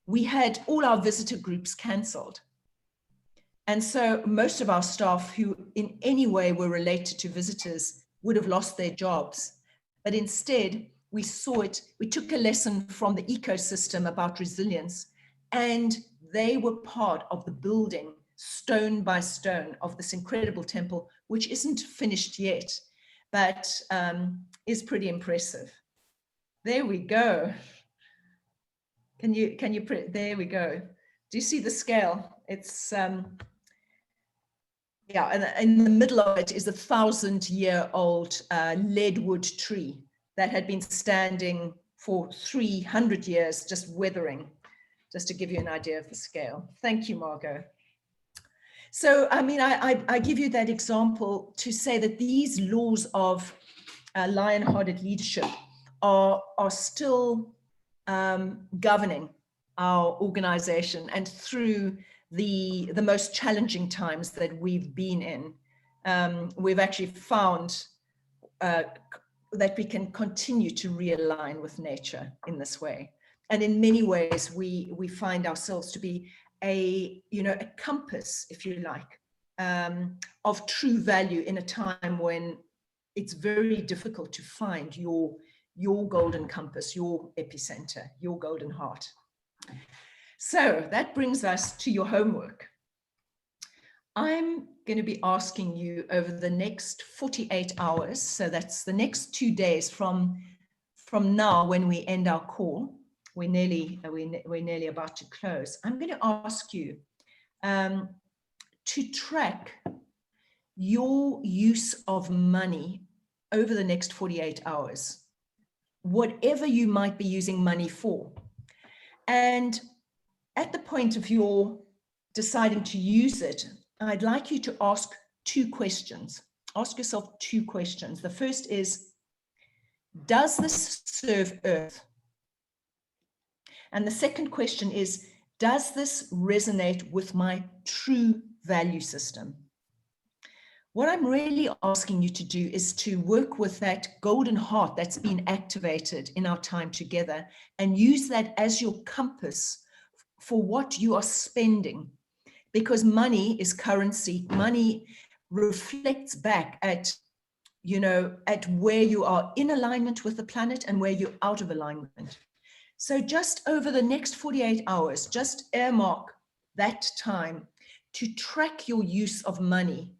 [SPEAKER 2] we had all our visitor groups cancelled. And so most of our staff who in any way were related to visitors would have lost their jobs. But instead, we took a lesson from the ecosystem about resilience, and they were part of the building, stone by stone, of this incredible temple, which isn't finished yet, but is pretty impressive. There we go. There we go. Do you see the scale? It's, and in the middle of it is a 1,000-year-old leadwood tree that had been standing for 300 years, just withering, just to give you an idea of the scale. Thank you, Margot. So, I mean, I give you that example to say that these laws of lion-hearted leadership are still governing our organization, and through the most challenging times that we've been in, we've actually found that we can continue to realign with nature in this way. And in many ways, we find ourselves to be a compass, if you like, of true value in a time when it's very difficult to find your golden compass, your epicenter, your golden heart. So that brings us to your homework. I'm going to be asking you over the next 48 hours, so that's the next 2 days from now when we end our call. We're nearly about to close. I'm going to ask you to track your use of money over the next 48 hours, whatever you might be using money for. And at the point of your deciding to use it, I'd like you to ask 2 questions. Ask yourself 2 questions. The first is, does this serve Earth? And the second question is, does this resonate with my true value system? What I'm really asking you to do is to work with that golden heart that's been activated in our time together and use that as your compass for what you are spending. Because money is currency. Money reflects back at, at where you are in alignment with the planet and where you're out of alignment. So just over the next 48 hours, just earmark that time to track your use of money,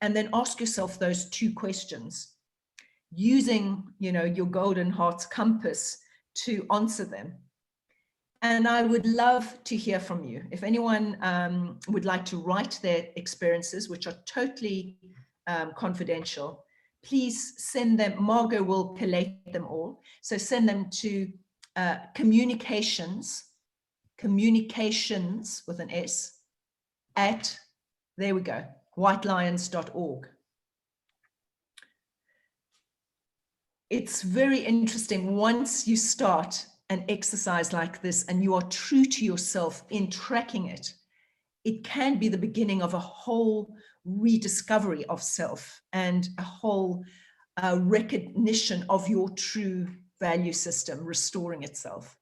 [SPEAKER 2] and then ask yourself those 2 questions, using, your golden heart's compass to answer them. And I would love to hear from you. If anyone would like to write their experiences, which are totally confidential, please send them. Margot will collate them all. So send them to communications with an S, at, there we go, whitelions.org. It's very interesting once you start an exercise like this and you are true to yourself in tracking it. It can be the beginning of a whole rediscovery of self and a whole recognition of your true value system restoring itself.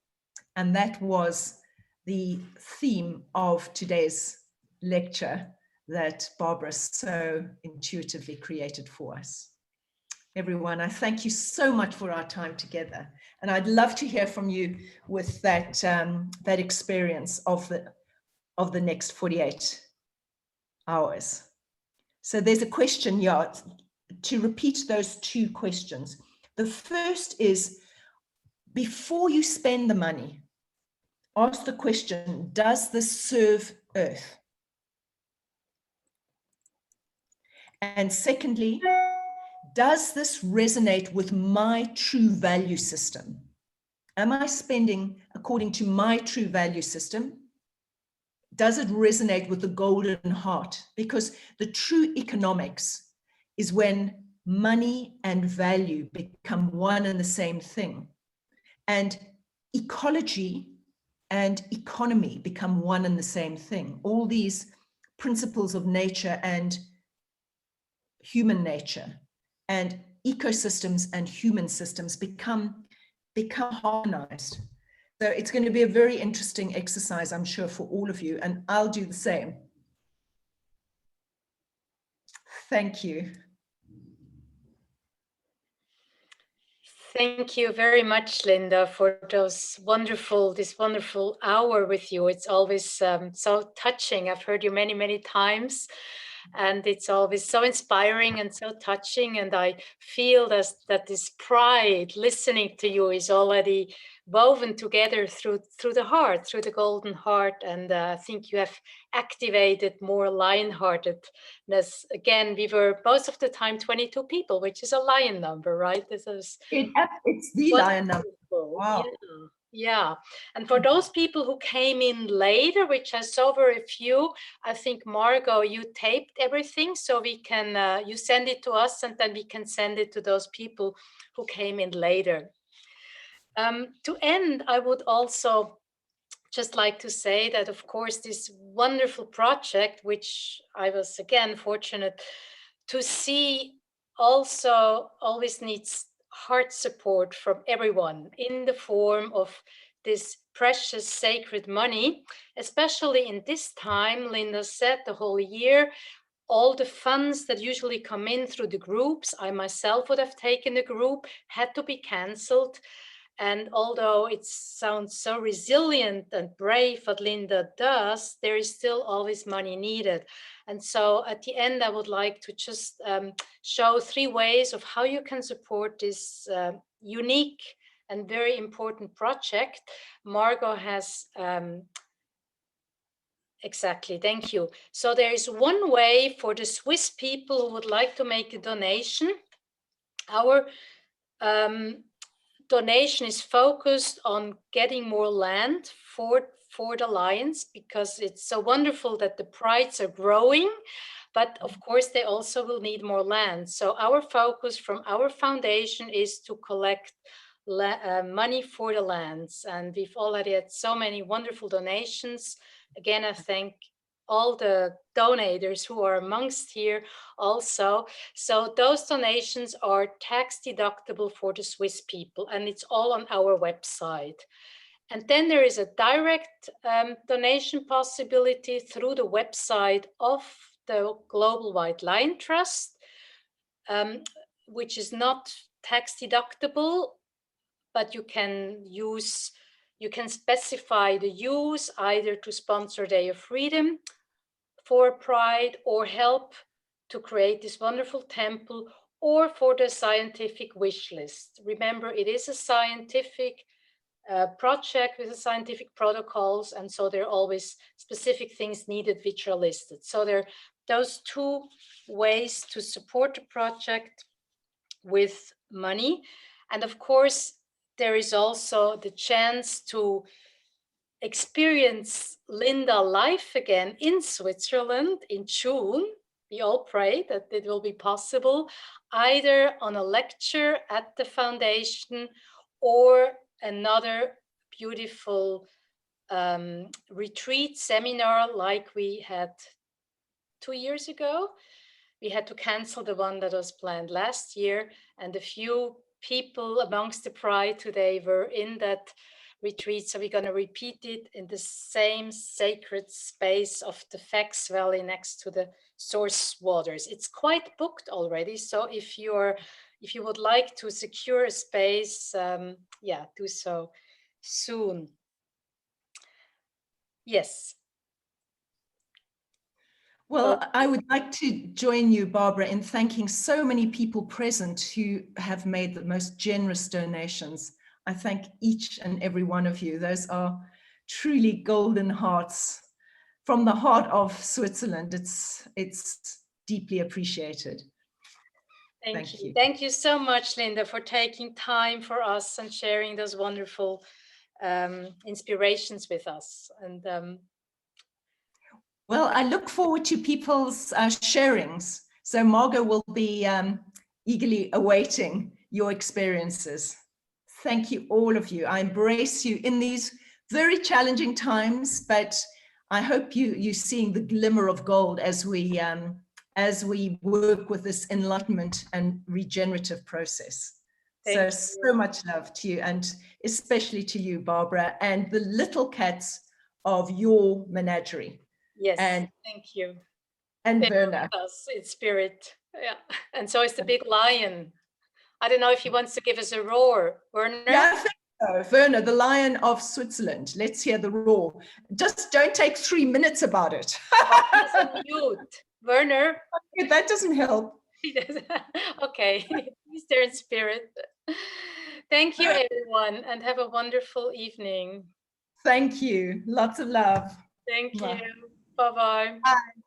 [SPEAKER 2] And that was the theme of today's lecture that Barbara so intuitively created for us. Everyone, I thank you so much for our time together. And I'd love to hear from you with that, that experience of the next 48 hours. So there's a question here, to repeat those 2 questions. The first is, before you spend the money, ask the question, does this serve Earth? And secondly, does this resonate with my true value system? Am I spending according to my true value system? Does it resonate with the golden heart? Because the true economics is when money and value become one and the same thing. And ecology and economy become one and the same thing. All these principles of nature and human nature and ecosystems and human systems become harmonized. So it's going to be a very interesting exercise, I'm sure, for all of you, and I'll do the same. Thank you.
[SPEAKER 1] Thank you very much, Linda, for this wonderful hour with you. It's always so touching. I've heard you many, many times, and it's always so inspiring and so touching. And I feel that this pride listening to you is already woven together through the heart, through the golden heart. And I think you have activated more lion-heartedness. Again, we were most of the time 22 people, which is a lion number, right? This is
[SPEAKER 2] it's the lion number. Wow.
[SPEAKER 1] Yeah. And for those people who came in later, which I saw very few, I think, Margot, you taped everything, so we can, you send it to us, and then we can send it to those people who came in later. To end, I would also just like to say that, of course, this wonderful project, which I was again fortunate to see, also always needs heart support from everyone in the form of this precious sacred money, especially in this time. Linda said the whole year, all the funds that usually come in through the groups, I myself would have taken a group, had to be cancelled. And although it sounds so resilient and brave what Linda does, there is still always money needed. And so at the end, I would like to just show 3 ways of how you can support this unique and very important project. Margot has exactly, thank you. So there is one way for the Swiss people who would like to make a donation. Our donation is focused on getting more land for for the lions, because it's so wonderful that the prides are growing, but of course they also will need more land. So our focus from our foundation is to collect money for the lands, and we've already had so many wonderful donations. Again, I thank all the donators who are amongst here also. So those donations are tax deductible for the Swiss people, and it's all on our website. And then there is a direct donation possibility through the website of the Global White Lion Trust, which is not tax deductible, but you can specify the use either to sponsor Day of Freedom, for Pride, or help to create this wonderful temple, or for the scientific wish list. Remember, it is a scientific project with scientific protocols, and so there are always specific things needed which are listed. So there are those two ways to support the project with money. And of course, there is also the chance to experience Linda live again in Switzerland in June. We all pray that it will be possible, either on a lecture at the foundation or another beautiful retreat seminar like we had 2 years ago. We had to cancel the one that was planned last year, and a few people amongst the Pride today were in that retreat. So we're going to repeat it in the same sacred space of the Fax Valley next to the source waters. It's quite booked already. So if you would like to secure a space, do so soon. Yes.
[SPEAKER 2] Well, I would like to join you, Barbara, in thanking so many people present who have made the most generous donations. I thank each and every one of you. Those are truly golden hearts from the heart of Switzerland. It's deeply appreciated.
[SPEAKER 1] Thank you. Thank you so much, Linda, for taking time for us and sharing those wonderful inspirations with us. And
[SPEAKER 2] well, I look forward to people's sharings. So Margot will be eagerly awaiting your experiences. Thank you, all of you. I embrace you in these very challenging times, but I hope you're seeing the glimmer of gold as we work with this enlightenment and regenerative process. So much love to you, and especially to you, Barbara, and the little cats of your menagerie.
[SPEAKER 1] Yes, and thank you.
[SPEAKER 2] And Werner.
[SPEAKER 1] Us in spirit. Yeah. And so is the big lion. I don't know if he wants to give us a roar. Werner?
[SPEAKER 2] Yeah, I think so. Werner, the lion of Switzerland. Let's hear the roar. Just don't take 3 minutes about it.
[SPEAKER 1] He's on mute. Werner?
[SPEAKER 2] That doesn't help.
[SPEAKER 1] Okay, he's there in spirit. Thank you, everyone, and have a wonderful evening.
[SPEAKER 2] Thank you. Lots of love.
[SPEAKER 1] Thank you. Bye-bye.
[SPEAKER 2] Bye.